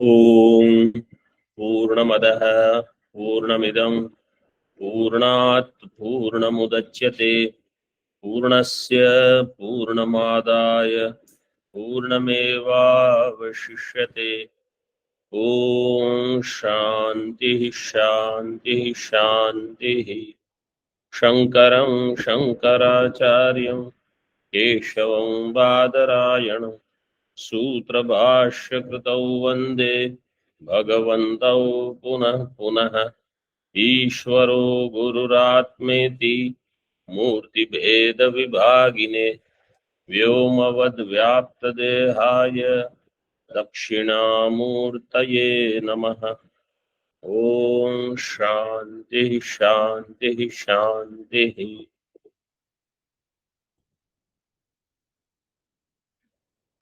ओम पूर्णमदः पूर्णमिदं पूर्णात् पूर्णमुदच्यते पूर्णस्य पूर्णमादाय पूर्णमेवावशिष्यते। ओम शांति शांति शांति। शंकरं शंकराचार्यं केशवं बादरायणं सूत्रभाष्यकृतौ वन्दे भगवन्तौ पुनः पुनः। ईश्वरो गुरुरात्मेति मूर्तिभेदविभागिने व्योमवद्व्याप्तदेहाय दक्षिणामूर्तये नमः। ओम शांति शांति शांति।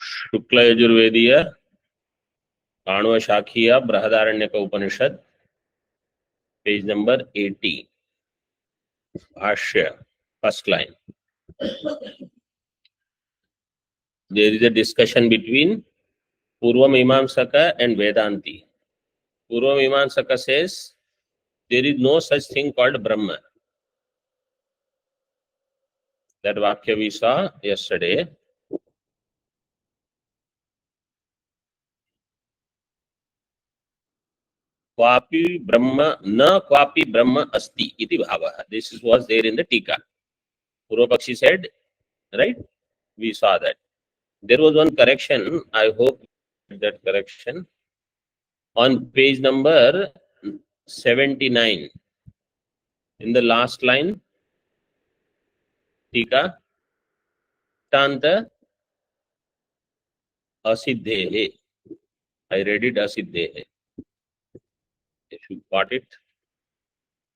शुक्ल यजुर्वेदीय आणव शाखीय बृहदारण्यक उपनिषद पेज नंबर 80 भाष्य first line. There is a discussion between Purva Mimamsaka and Vedanti. Purva Mimamsaka says there is no such thing called Brahma. That Vakya we saw yesterday. Kwapi Brahma, na Kwapi Brahma asti iti bhava. This was there in the Tika. Purva Pakshi said, right? We saw that. There was one correction. I hope that correction. On page number 79, in the last line, Tika, Tanta Asiddhehe. I read it Asiddhehe. If you got it,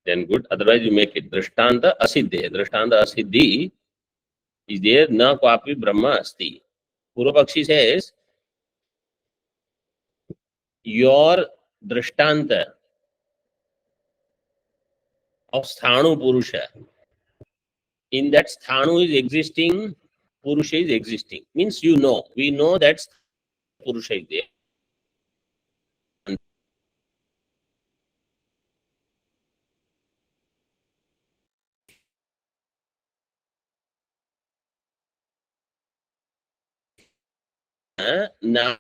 then good. Otherwise, you make it Drishtanta Asiddhehe. Drishtanta Asiddhi is there, na Kwapi Brahma Asti. Purvapakshi says, your Drishtanta of Sthanu Purusha, in that Sthanu is existing, Purusha is existing. Means you know, we know that Purusha is there. Now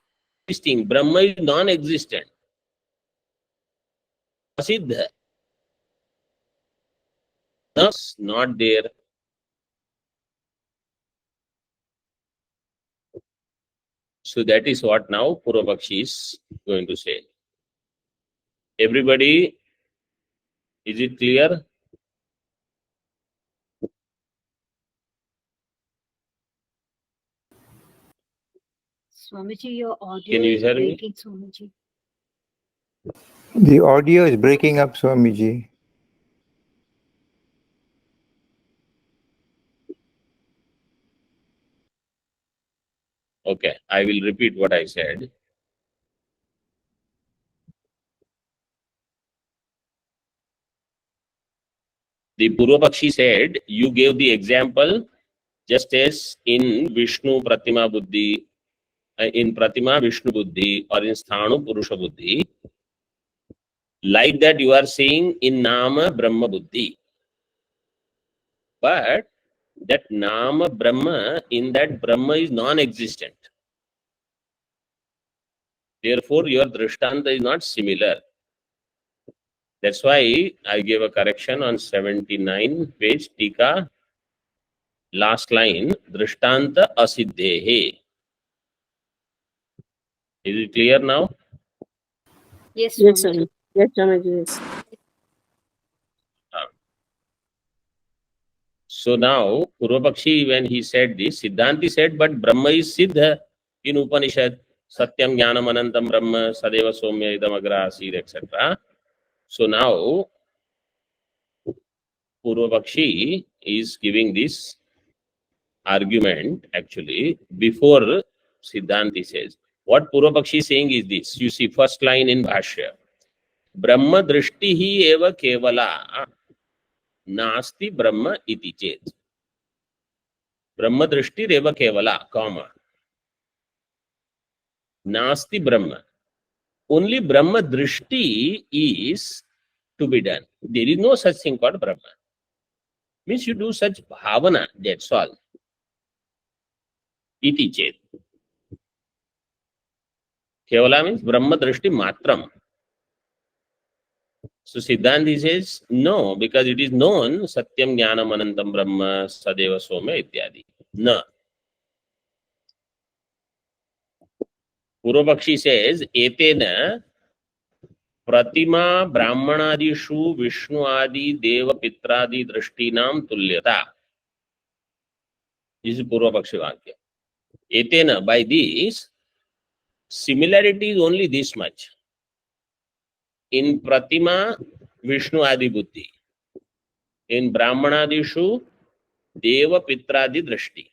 existing, Brahma is non-existent. Asiddha, not there. So that is what now Purvapakshi is going to say. Everybody, is it clear? Swamiji, your audio Can you is hear me? breaking, Swamiji. The audio is breaking up, Swamiji. Okay, I will repeat what I said. The Purvapakshi said, you gave the example just as in Vishnu Pratima Buddhi, in Pratima Vishnu Buddhi, or in Sthanu Purusha Buddhi. Like that you are saying in Nama Brahma Buddhi. But that Nama Brahma, in that Brahma is non-existent. Therefore, your Drishtanta is not similar. That's why I gave a correction on 79 page Tika, last line, Drishtanta Asiddhehe. Is it clear now? Yes, Yes, Swamiji. Swami. Yes, Swamiji. Yes. So now, Purvapakshi, when he said this, Siddhanti said, but Brahma is Siddha in Upanishad. Satyam Jnanam Anantam Brahma Sadeva Somya Idam Agra Asir, etc. So now, Purvapakshi is giving this argument actually before Siddhanti says. What Purvapakshi is saying is this. You see, first line in Bhashya. Brahma drishtihi eva kevala nasti Brahma iti chet. Brahma drishti eva kevala, comma. Nasti Brahma. only Brahma Drishti is to be done. There is no such thing called Brahma. Means you do such bhavana, that's all. Iti chet. Kevala means Brahma Drishti Matram. So Siddhanti says no, because it is known Satyam Jnanam Anantam Brahma Sadeva Soma Ityadi. No. Purvapakshi says Etena Pratima Brahmanadishu Vishnu Adi Deva Pitradi Drishtinam Tulyata. This is Purvapakshi Vakya. Etena, by this, similarity is only this much. In Pratima, Vishnu Adi Buddhi. In Brahmanadishu, Deva Pitradi Drishti.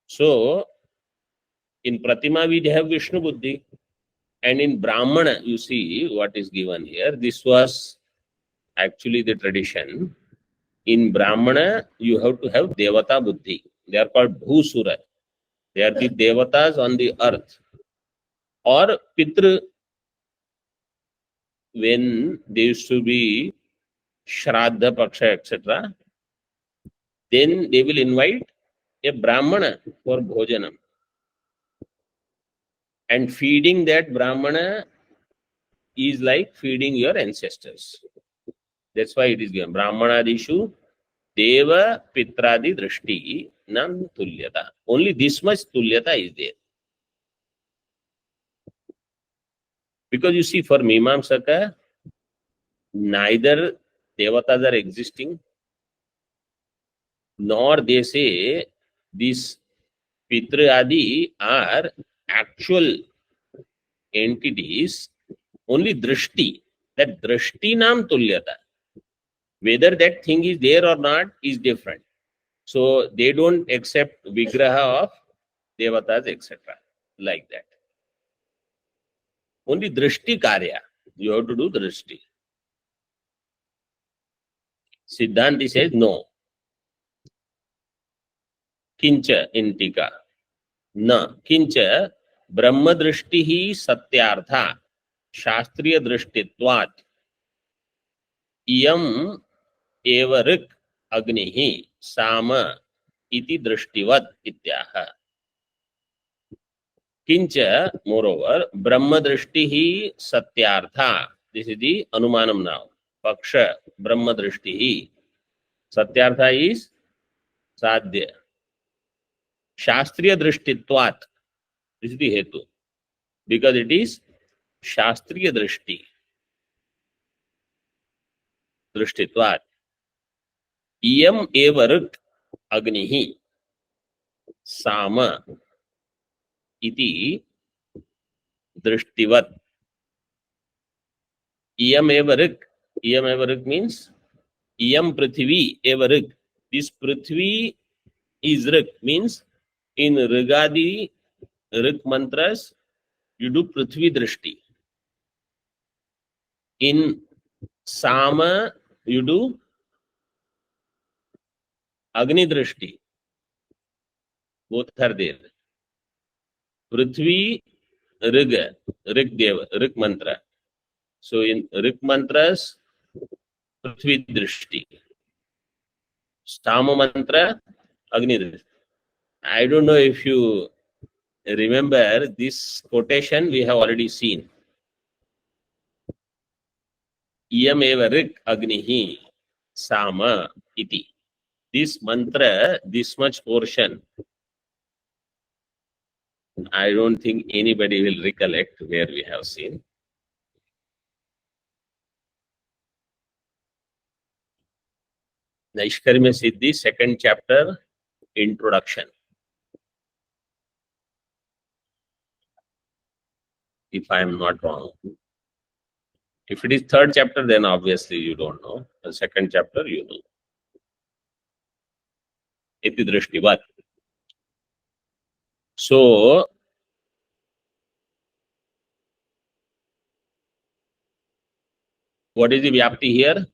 So, in Pratima we have Vishnu Buddhi. And in Brahmana, you see what is given here. This was actually the tradition. In Brahmana, you have to have Devata Buddhi. They are called Bhusura. They are the Devatas on the earth. Or Pitra, when there used to be Shraddha Paksha, etc., then they will invite a Brahmana for Bhojanam. And feeding that Brahmana is like feeding your ancestors. That's why it is given. Brahmanadishu Deva Pitradi Drishti Nam Tulyata. Only this much Tulyata is there. Because you see, for Mimamsaka, neither Devatas are existing, nor they say these Pitra Adi are actual entities, only Drishti. That Drishti Nam Tulyata. Whether that thing is there or not is different. So they don't accept Vigraha of Devatas, etc. Like that. Only Drishti Karya. You have to do Drishti. Siddhanti says no. Kincha in Tika. Na. Kincha Brahma Drishti Satyartha Shastriya Drishtitvat Iyam Evarik Agnihi Sama Iti Drishtivat Ityaha. Kincha, moreover, Brahma Drishti Satyartha. This is the Anumanam now. Paksha, Brahma Drishti. Satyartha is Sadhya. Shastriya Drishtitvat. This is the Hetu. Because it is Shastriya Drishti. Drishtitvat. Iyam Evarik Agnihi. Sama. Iti Drishtivat. Iyam Evarik. Iyam Evarik means Iyam Prithvi Evarik. This Prithvi is Rik, means in Rigadi Rik mantras, you do Prithvi Drishti. In Sama, you do Agni Drishti. Both are there. Prithvi, Rig, Rig Deva, Rig mantra. So in Rig mantras, Prithvi Drishti. Sama mantra, Agni Drishti. I don't know if you remember this quotation we have already seen. Iyam eva rik agnihi sama iti. This mantra, this much portion, I don't think anybody will recollect where we have seen. Naishkarmya Siddhi, second chapter, introduction. If I am not wrong. If it is third chapter, then obviously you don't know. The second chapter, you know. Iti drishtivat. So, what is the vyapti here?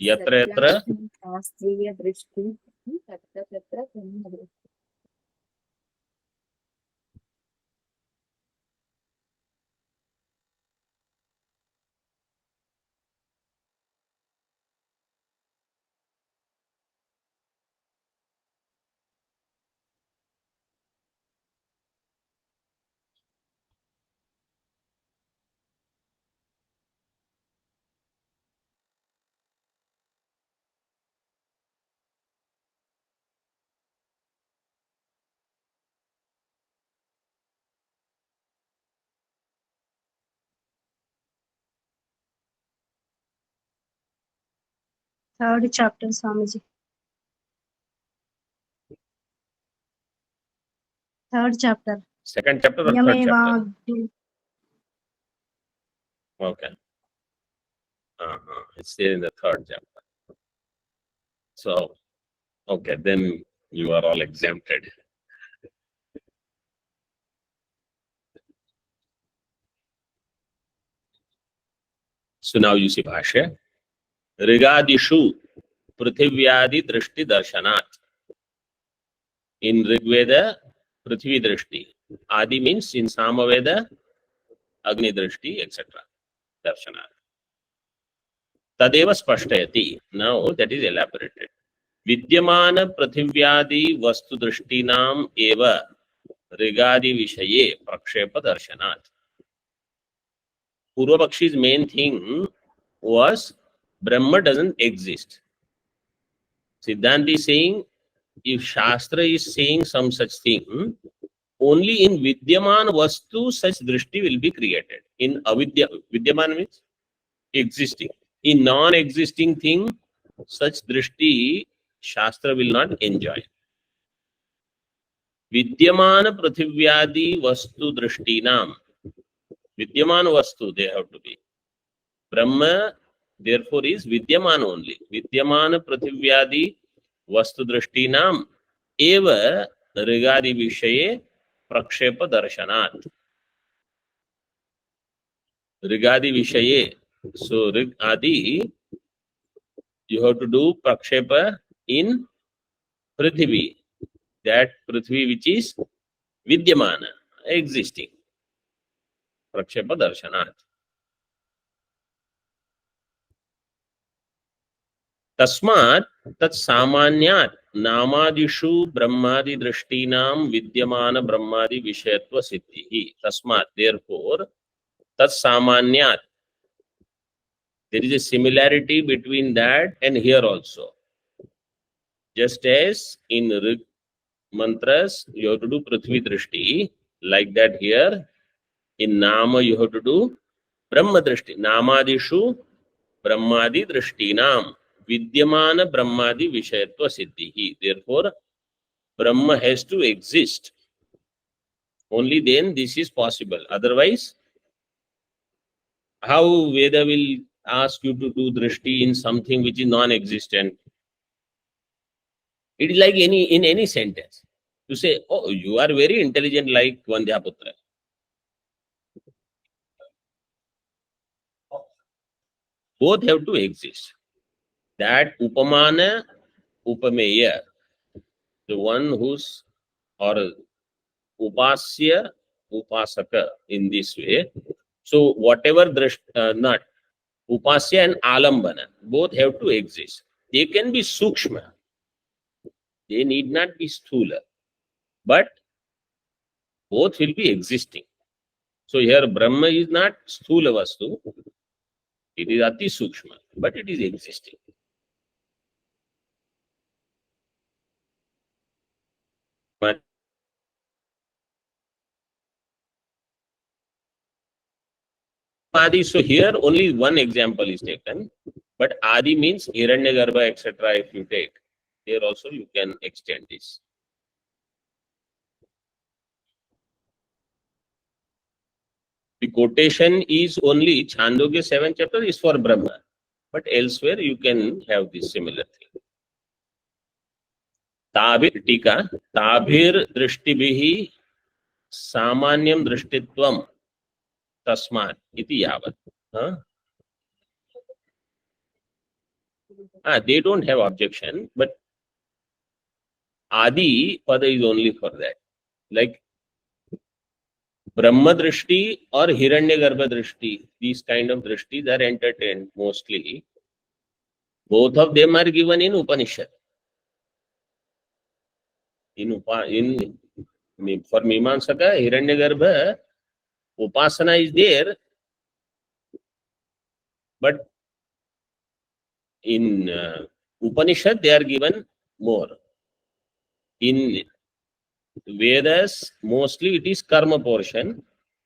यत्र यत्र शास्त्रीय दृष्टि तत्र तत्र ब्रह्मदृष्टि. Third chapter, Swamiji. Third chapter. second chapter or third chapter? Yameva. Okay. It's there in the third chapter. So, okay, then you are all exempted. So now you see Bhashya. Rigadishu Prithvyadi Drishti Darshanat. In Rigveda, Prithvi Drishti. Adi means in Samaveda, Agni Drishti, etc. Darshanat. Tadeva Spashtayati. Now that is elaborated. Vidyamana Prithivyadi Vastu Drishtinam Eva Rigadi Vishaye Prakshepa Darshanat. Purvapakshi's main thing was Brahma doesn't exist. Siddhanta is saying if Shastra is saying some such thing, only in Vidyaman Vastu such Drishti will be created. In Avidya, Vidyaman means existing. In non-existing thing, such Drishti Shastra will not enjoy. Vidyamana Prithivyadi Vastu Drishtinam. Vidyaman Vastu they have to be. Brahma therefore is Vidyaman only. Vidyamana Prithivyadi Vastu Drishtinam eva Rigadi Vishaye Prakshepa Darshanat. Rigadi Vishaye. So Rig Adi, you have to do Prakshepa in Prithvi. That Prithvi which is Vidyamana, existing. Prakshepa Darshanat. Tasmat tat samanyat namadishu brahmadi drishtinam vidyamana brahmadi vishayatva siddhihi. Tasmat, therefore, tat samanyat. There is a similarity between that and here also. Just as in Rig mantras, you have to do Prithvi Drishti, like that here, in Nama you have to do Brahma Drishti. Namadishu Brahmadi Drishtinam Vidyamana Brahmadi Vishayatva Siddhihi. Therefore, Brahma has to exist. Only then this is possible. Otherwise, how Veda will ask you to do Drishti in something which is non-existent? It is like in any sentence. You say, oh, you are very intelligent like Vandhyaputra. Both have to exist. That Upamana, Upameya, the one who's, or Upasya, Upasaka in this way. So whatever not Upasya and Alambana, both have to exist. They can be Sukshma. They need not be Sthula. But both will be existing. So here Brahma is not Sthula Vastu. It is Ati Sukshma, but it is existing. But Adi, so here only one example is taken, but Adi means Hiranyagarbha, etc. If you take, here also you can extend this. The quotation is only Chandogya 7th chapter is for Brahma, but elsewhere you can have this similar thing. Tabir Tika, Tabir Drishtibhihi Samanyam Drishtitvam Tasmat iti yavat. Huh? They don't have objection, but Adi Pada is only for that. Like Brahma Drishti or Hiranyagarbha Drishti, these kind of Drishtis are entertained mostly. Both of them are given in Upanishad. For Mimamsaka, Hiranyagarbha, Upasana is there, but in Upanishad they are given more. In Vedas, mostly it is karma portion.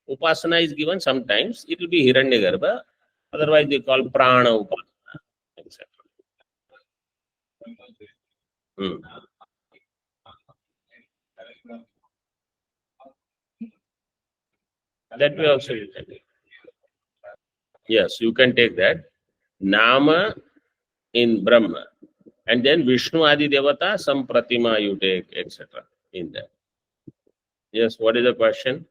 Upasana is given sometimes. It will be Hiranyagarbha. Otherwise, they call prana upasana, etc. Hmm. That way also you can take. Yes, you can take that. Nama in Brahma. And then Vishnu Adi Devata, some Pratima you take, etc. in that. Yes, what is the question?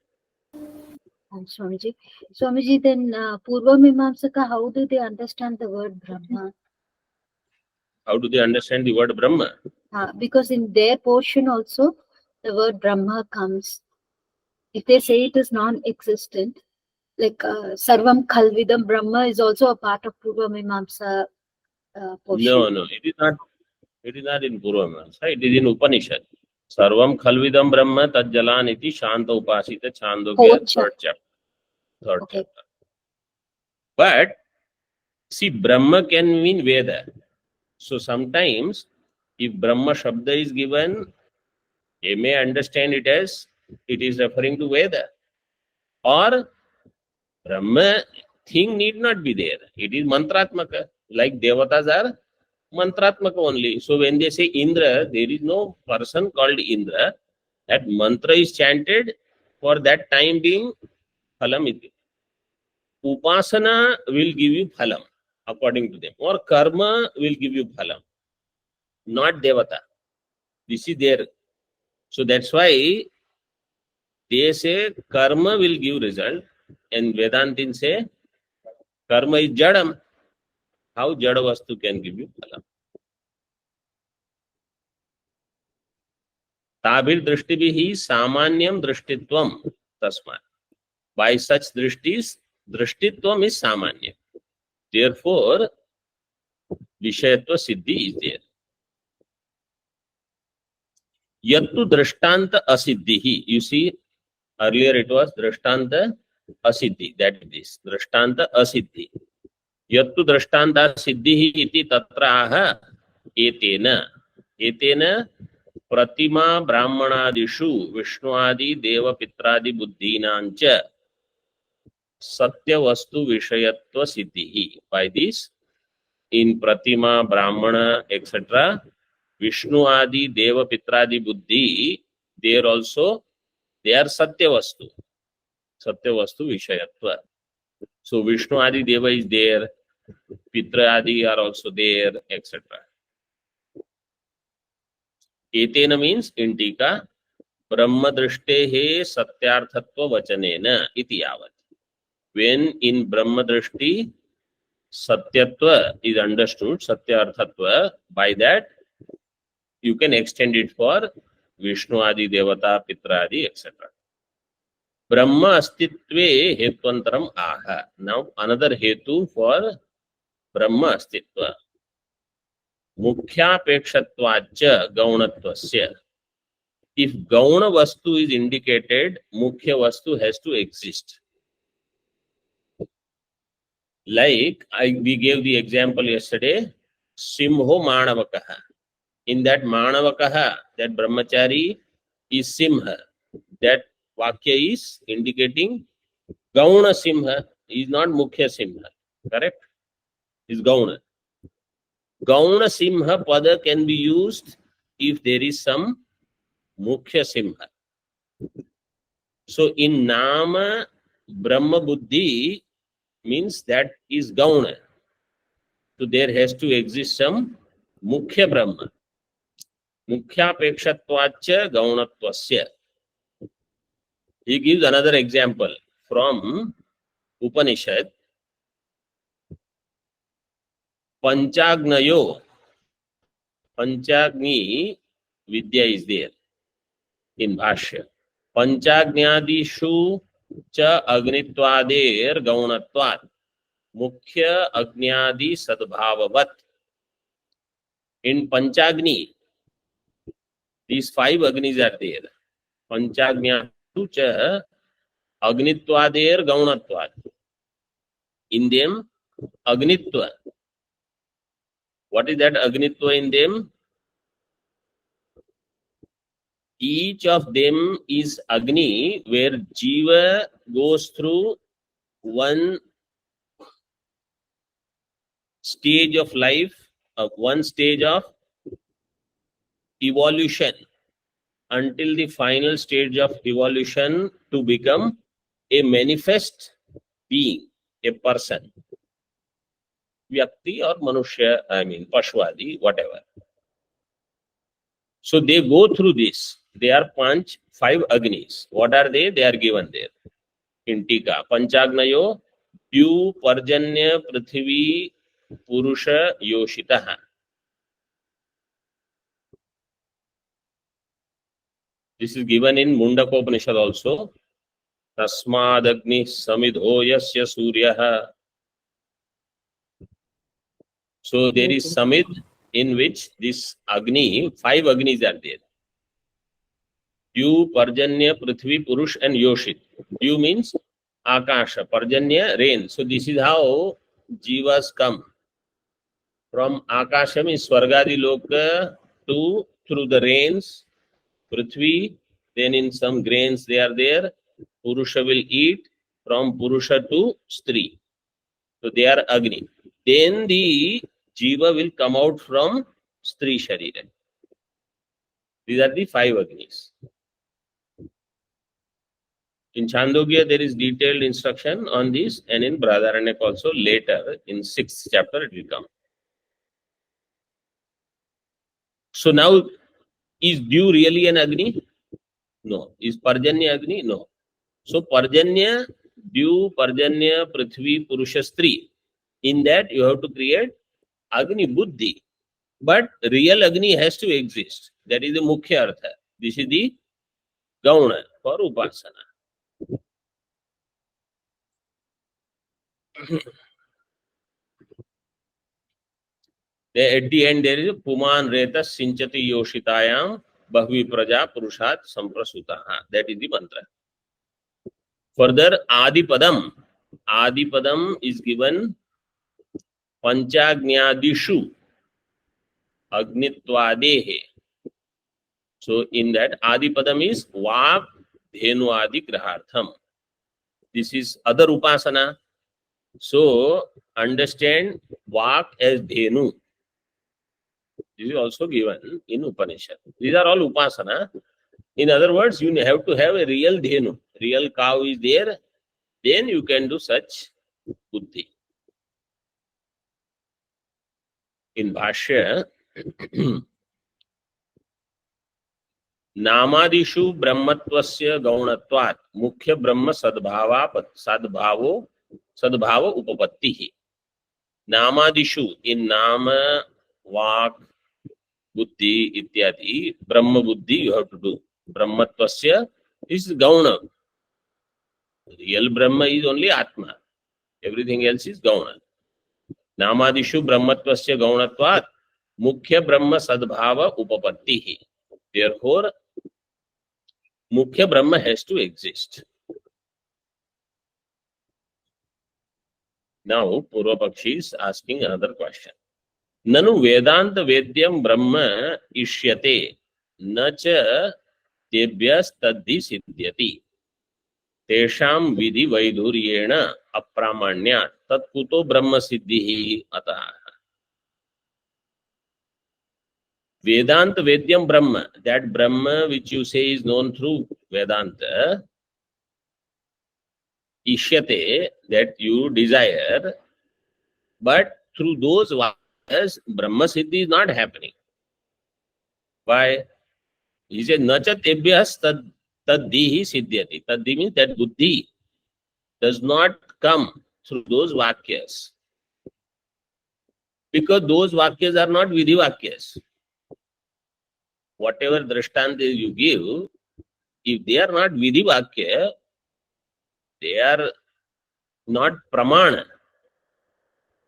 Swamiji. Swamiji, then Purva Mimamsaka, how do they understand the word Brahma? How do they understand the word Brahma? Because in their portion also, the word Brahma comes. If they say it is non-existent, like Sarvam Khalvidam Brahma is also a part of Purva Mimamsa portion. No, it is not. It is not in Purvamasa. It is in Upanishad. Sarvam Khalvidam Brahma Tajjalan iti Shanta Upasita Chandogya, third chapter. Okay. Chapter. But see, Brahma can mean Veda. So sometimes, if Brahma Shabda is given, they may understand it as it is referring to Veda. Or Brahma thing need not be there. It is Mantratmaka. Like Devatas are Mantratmaka only. So when they say Indra, there is no person called Indra. That mantra is chanted for that time being phalam iti. Upasana will give you phalam according to them, or karma will give you phalam, not devata. This is there. So that's why they say karma will give result, and Vedantin say karma is jadam. How jada vastu can give you phalam? Tabir drishtibihi samanyam drishtitvam tasmat. By such drishtis, drishtitvam is samanya. Therefore, Vishayatva Siddhi is there. Yattu Drishtanta Asiddhihi. You see, earlier it was Drishtanta Asiddhi. That is Drishtanta Asiddhi. Yattu Drishtanta Siddhihi iti tatraha etena. Etena Pratima Brahmanadishu Vishnuadi Deva Pitradi Buddhinancha Satya Vastu Vishayatva Siddhihi. By this, in Pratima, Brahmana, etc., Vishnu Adi, Deva, Pitradi, Buddhi, there also, they are Satyavastu. Satyavastu Vishayatva. So Vishnu Adi, Deva is there, Pitra Adi are also there, etc. Etena means in Tika, Brahma Drishte Satyarthatva Vachanena iti yavat. When in Brahma Drishti, Satyatva is understood, Satyarthatva, by that, you can extend it for Vishnu Adi, Devata, Pitra Adi, etc. Brahma Astitve Hetvantaram Aha. Now, another Hetu for Brahma Astitva. Mukhyapekshvatvacha Gaunatvasya. If Gauna Vastu is indicated, Mukhya Vastu has to exist. Like we gave the example yesterday, Simho Manavakaha. In that Manavakaha, that Brahmachari is Simha. That Vakya is indicating Gauna Simha is not Mukhya Simha. Correct? Is Gauna. Gauna Simha Pada can be used if there is some Mukhya Simha. So in Nama, Brahma Buddhi means that is Gauna. So there has to exist some Mukhya Brahma. Mukhyapekshvatvacha Gaunatvasya. He gives another example from Upanishad. Panchagnayo Panchagni Vidya is there in Bhashya. Panchagnadishu cha agnitvader gaunatvat mukhya agnyadi sadbhavavat. In Panchagni, these 5 agnis are there. Panchagnadishu cha agnitvader gaunatvat. In them, agnitva. What is that agnitva in them? Each of them is Agni, where Jiva goes through one stage of life, one stage of evolution, until the final stage of evolution to become a manifest being, a person. Vyakti or Manushya, Pashwadi, whatever. So they go through this. They are 5 Agnis. What are they? They are given there in Tika. Panchagnayo, Dyu, Parjanya, Prithvi, Purusha, Yoshitaha. This is given in Mundaka Upanishad also. Tasmad Agni Samidho Yasya Suryaha. So there is Samid in which this Agni, 5 Agnis are there. Dyu, Parjanya, Prithvi, Purush and Yoshit. Dyu means Akasha, Parjanya, rain. So this is how Jivas come. From Akasha means Swargadi Loka to through the rains, Prithvi, then in some grains they are there. Purusha will eat from Purusha to Stri. So they are Agni. Then the Jiva will come out from Stri Sharira. These are the 5 Agnis. In Chandogya, there is detailed instruction on this, and in Brahadaranyaka also later, in 6th chapter, it will come. So now, is Dew really an Agni? No. Is Parjanya Agni? No. So Parjanya, Dew, Parjanya, Prithvi, Purusha, Stri. In that, you have to create Agni Buddhi. But real Agni has to exist. That is the Mukhya Artha. This is the Gauna for Upasana. At the end, there is Puman Reta Sinchati Yoshitayam Bahvi Praja Purushat Samprasutaha. That is the mantra. Further, Adipadam. Adipadam is given Panchagnadishu Agnitvadehe. So in that, Adipadam is Vak Dhenu Adi Grahartham. This is other Upasana. So understand Vak as Dhenu. This is also given in Upanishad. These are all Upasana. In other words, you have to have a real Dhenu. Real cow is there. Then you can do such Buddhi. In Bhashya, Namadishu Brahmatvasya Gaunatvat Mukhya Brahma Sadbhavo Upapattihi. Namadishu, in Nama, Vak, Buddhi, Ityadi, Brahma Buddhi you have to do. Brahmatvasya is Gauna. Real Brahma is only Atma. Everything else is Gauna. Namadishu Brahmatvasya Gaunatvat Mukhya Brahma Sadbhava Upapattihi. Therefore, Mukhya Brahma has to exist. Now, Purvapakshi is asking another question. Nanu Vedanta Vedyam Brahma Ishyate Nacha Tebyas Tadhi Siddhyati Tesham Vidhi Vaidhuryena Apramanya Tatkuto Brahma Siddhihi Ataha. Vedanta Vedyam Brahma, that Brahma which you say is known through Vedanta, Ishyate, that you desire, but through those vakyas, Brahma Siddhi is not happening. Why? He said, Nacha Tebyas Taddihi Siddhyati. Taddi means that Buddhi does not come through those vakyas. Because those vakyas are not Vidhi vakyas. whatever drishtantas you give, if they are not vidhi vakya, they are not pramana.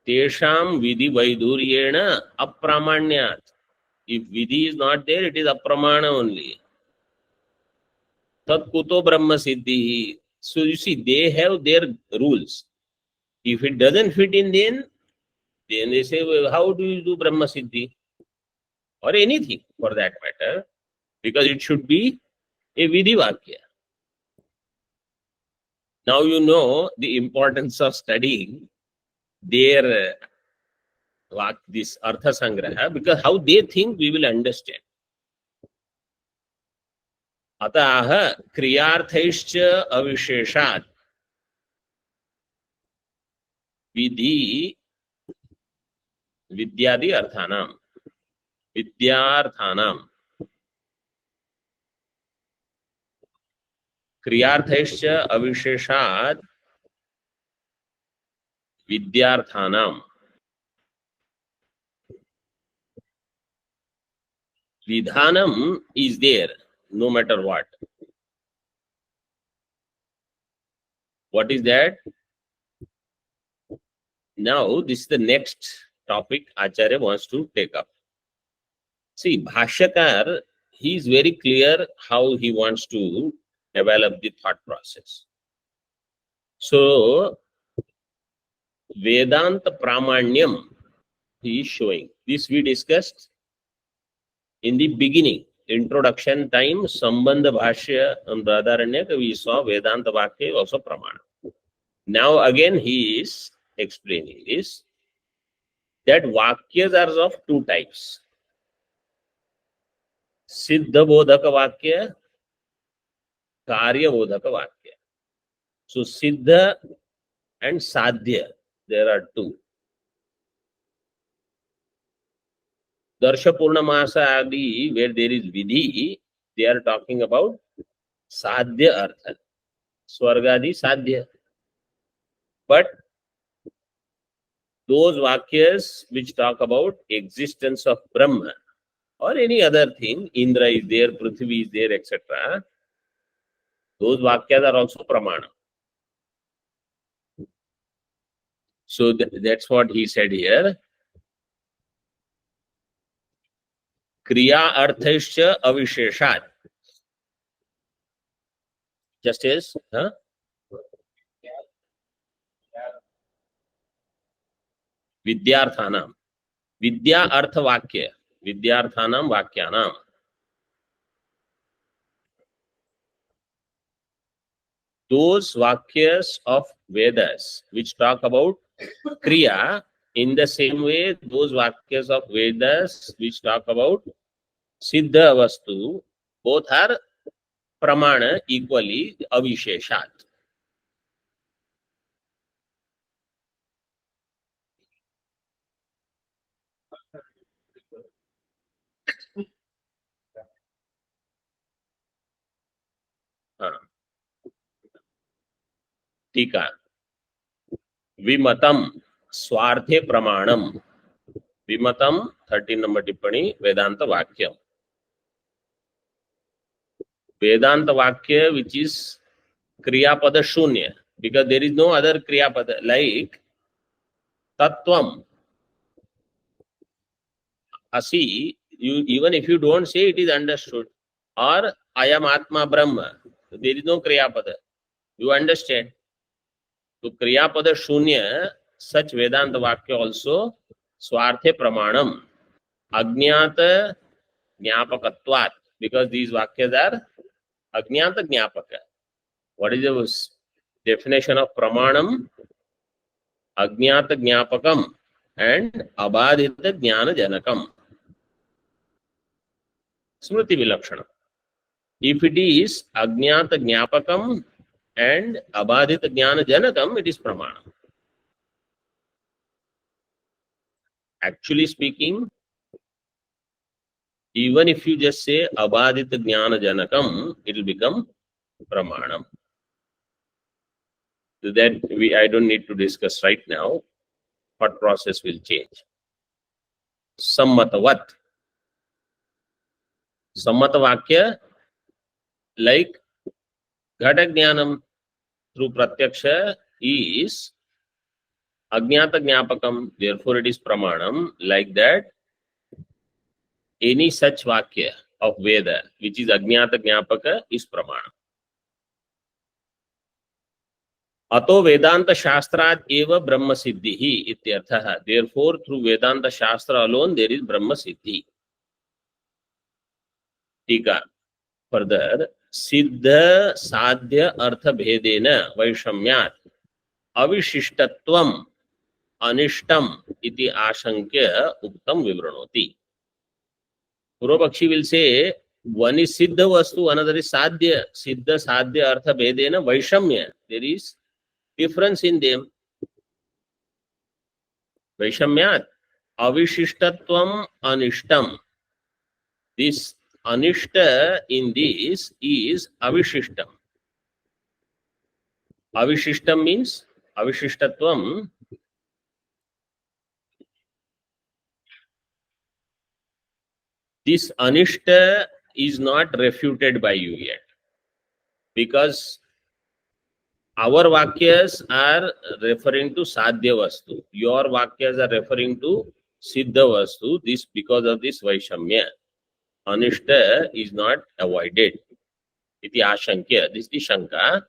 Tesham vidhi vaiduryena apramanyat. If vidhi is not there, it is apramana only. Tat kuto brahma siddhi. So you see, they have their rules. If it doesn't fit in, then they say, well, how do you do brahma siddhi? Or anything for that matter, because it should be a vidhi vakya. Now you know the importance of studying their this artha sangraha, because how they think we will understand. Atah kriyarthaischa avisheshat vidhi vidyadi arthanam vidyarthanam kriyarthaischa avisheshat vidyarthanam vidhanam is there no matter what. What is that? Now this is the next topic Acharya wants to take up. See, Bhashyakar, he is very clear how he wants to develop the thought process. So, Vedanta Pramanyam, he is showing. This we discussed in the beginning, introduction time, Sambandha Bhashya and Brahadaranyaka, we saw Vedanta Vakya also Pramana. Now again he is explaining this, that Vakyas are of two types. Siddha Bodhaka Vakya, Karya Bodhaka Vakya. So Siddha and Sadhya, there are two. Darsha Purnamasa Adi, where there is Vidhi, they are talking about Sadhya Artha. Swargadi Sadhya. But those Vakyas which talk about existence of Brahma or any other thing, Indra is there, Prithvi is there, etc. Those Vakyas are also Pramana. So that's what he said here. Kriya Arthascha Avisheshat. Just as, Vidyarthanam. Vidya Artha Vakya. Vidyarthanam Vakyanam. Those Vakyas of Vedas which talk about Kriya, in the same way, those Vakyas of Vedas which talk about Siddha Vastu, both are Pramana equally Avisheshat. Tika. Vimatam Swarthe Pramanam. Vimatam, 13 number Tippani, Vedanta Vakya. Vedanta Vakya, which is Kriya Pada Shunya, because there is no other Kriya Pada, like Tattvam. Asi, even if you don't say, it is understood. Or Ayam Atma Brahma, there is no Kriya Pada. You understand? So Kriya Pada Shunya, such Vedanta Vakya also, Swarthe Pramanam. Ajnata Jnapakatvat, because these Vakyas are Ajnata Jnapaka. What is the definition of Pramanam? Ajnata Jnapakam and Abadhita Jnana Janakam. Smriti Vilakshanam. If it is Ajnata Jnapakam and Abadhita Jnana Janakam, it is Pramanam. Actually speaking, even if you just say Abadhita Jnana Janakam, it will become Pramanam. So that I don't need to discuss right now. What process will change? Sammatavat. Sammata Vakya, like Ghata Jnanam through Pratyaksha is Ajnata Jnapakam, therefore it is Pramanam. Like that, any such Vakya of Veda, which is Ajnata Jnapaka, is Pramanam. Ato Vedanta Shastrat eva Brahma Siddhi ityartha. Therefore, through Vedanta Shastra alone, there is Brahma Siddhi. Tika. Further, Siddha Sadhya Artha Bhedena Vaishamyat Avishishtatvam Anishtam iti Ashankya Uktam Vivranoti. Purvapakshi will say, one is Siddha Vastu, another is Sadhya. Siddha Sadhya Artha Bhedena Vaishamya. There is difference in them. Vaishamyat Avishishtatvam Anishtam. This Anishta in this is Avishishtam. Avishishtam means Avishishtatvam. This Anishta is not refuted by you yet, because our Vakyas are referring to Sadhya Vastu. Your Vakyas are referring to Siddha Vastu. This because of this Vaishamya. Anishta is not avoided. Iti Ashankya. This is the Shanka.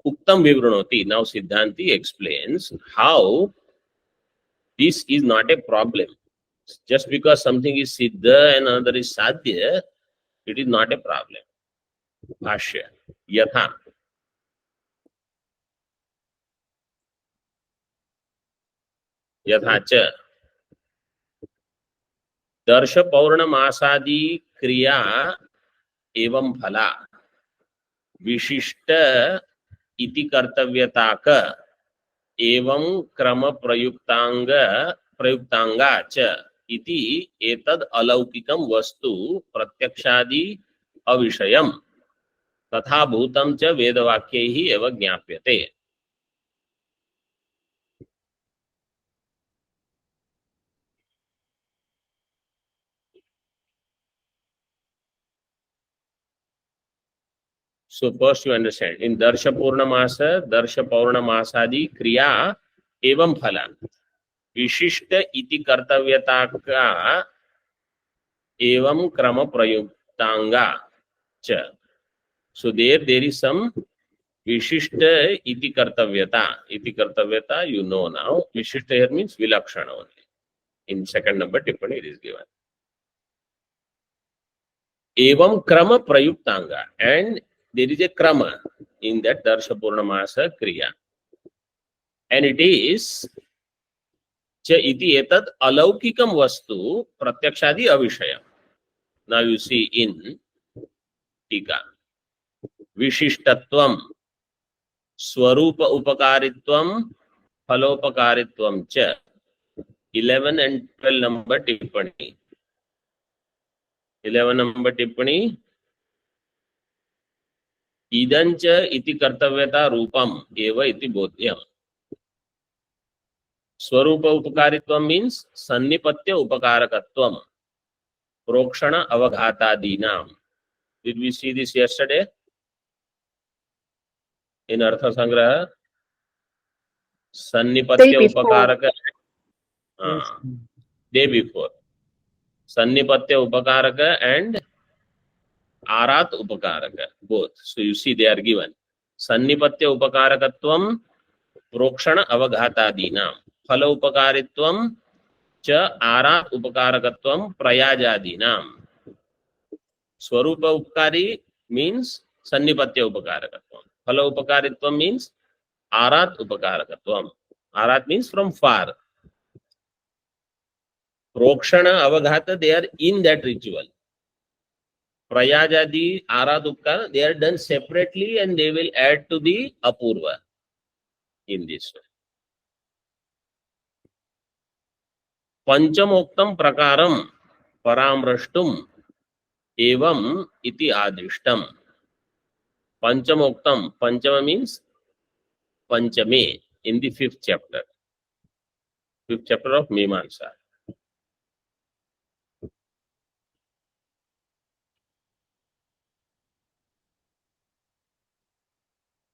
Uktam Vivranoti. Now Siddhanti explains how this is not a problem. Just because something is Siddha and another is Sadhya, it is not a problem. Bhashya. Yatha. Yatha cha. Darsha Paurnamaasadi Kriya Evam Phala. Vishishta iti kartavyataka evam krama prayuktanga cha iti etad alaukikam vastu pratyakshadi avishayam tatha bhutam cha vedavakyaihi eva jnapyate. So first you understand, in Darsha Paurnamasadi Kriya evam phala. Vishishta iti kartavyataka evam krama prayuktanga cha. So there is some Vishishta iti kartavyata. Iti kartavyata you know now. Vishishta here means vilakshana only. In second number tippani it is given. Evam krama prayuktanga. And there is a krama in that Darsha Purnamasa Kriya. And it is cha iti etad alaukikam vastu pratyakshadi avishayam. Now you see in Tika. Vishishtatvam Swarupa Upakaritvam Phalopakaritvam cha. 11 and 12 number tippani. 11 number tippani. Idancha iti kartavyata rupam eva iti bodhyam. Swarupa upakaritvam means sannipatya upakarakatvam. Prokshana avaghatadinam. Did we see this yesterday? In Artha Sangraha? Sannipatya upakaraka. Day before. Sannipatya upakaraka and Arat upakaraka. Both. So you see they are given. Sannipatya upakarakatvam Prokshana avaghatadinam. Phala upakaritvam cha Arat upakarakatvam prayajadinam. Swarupa upakari means Sannipatya upakarakatvam. Phala upakaritvam means Arat upakarakatvam. Arat means from far. Prokshana avaghata, they are in that ritual. Prayajadi, Arat upakara, they are done separately and they will add to the Apurva in this way. Panchamoktam prakaram paramrashtum evam iti adishtam. Panchamoktam. Panchama means Panchame in the fifth chapter. Fifth chapter of Mimamsa.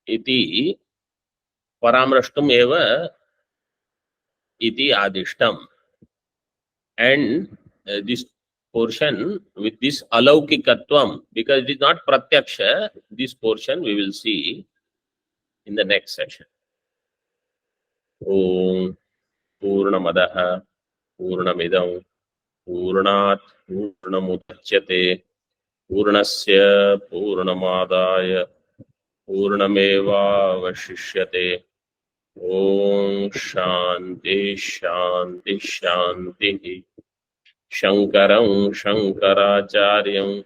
इति परामृष्टुम एव इति आदिष्टम. And this portion with this alaukikatvam, because it is not pratyaksha, this portion we will see in the next session. Om Purnamadaha Purnamidam Purnat Purnamudachyate Purnasya Purnamadaya Purnameva Vashishyate. Om Shanti Shanti Shanti. Shankaram Shankaracharyam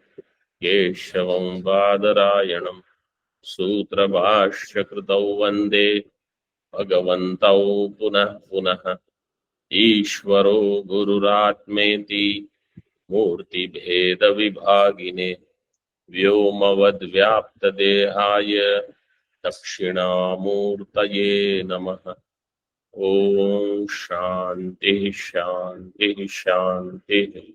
Keshavam Badarayanam Sutrabhashyakrtau Vande Bhagavantau Punah Punah Ishvaro Gururatmeti Murti Bheda Vibhagine Vyomavad Vyapta Dehaya Dakshinamurtaye Namaha. Om Shanti Shanti Shanti.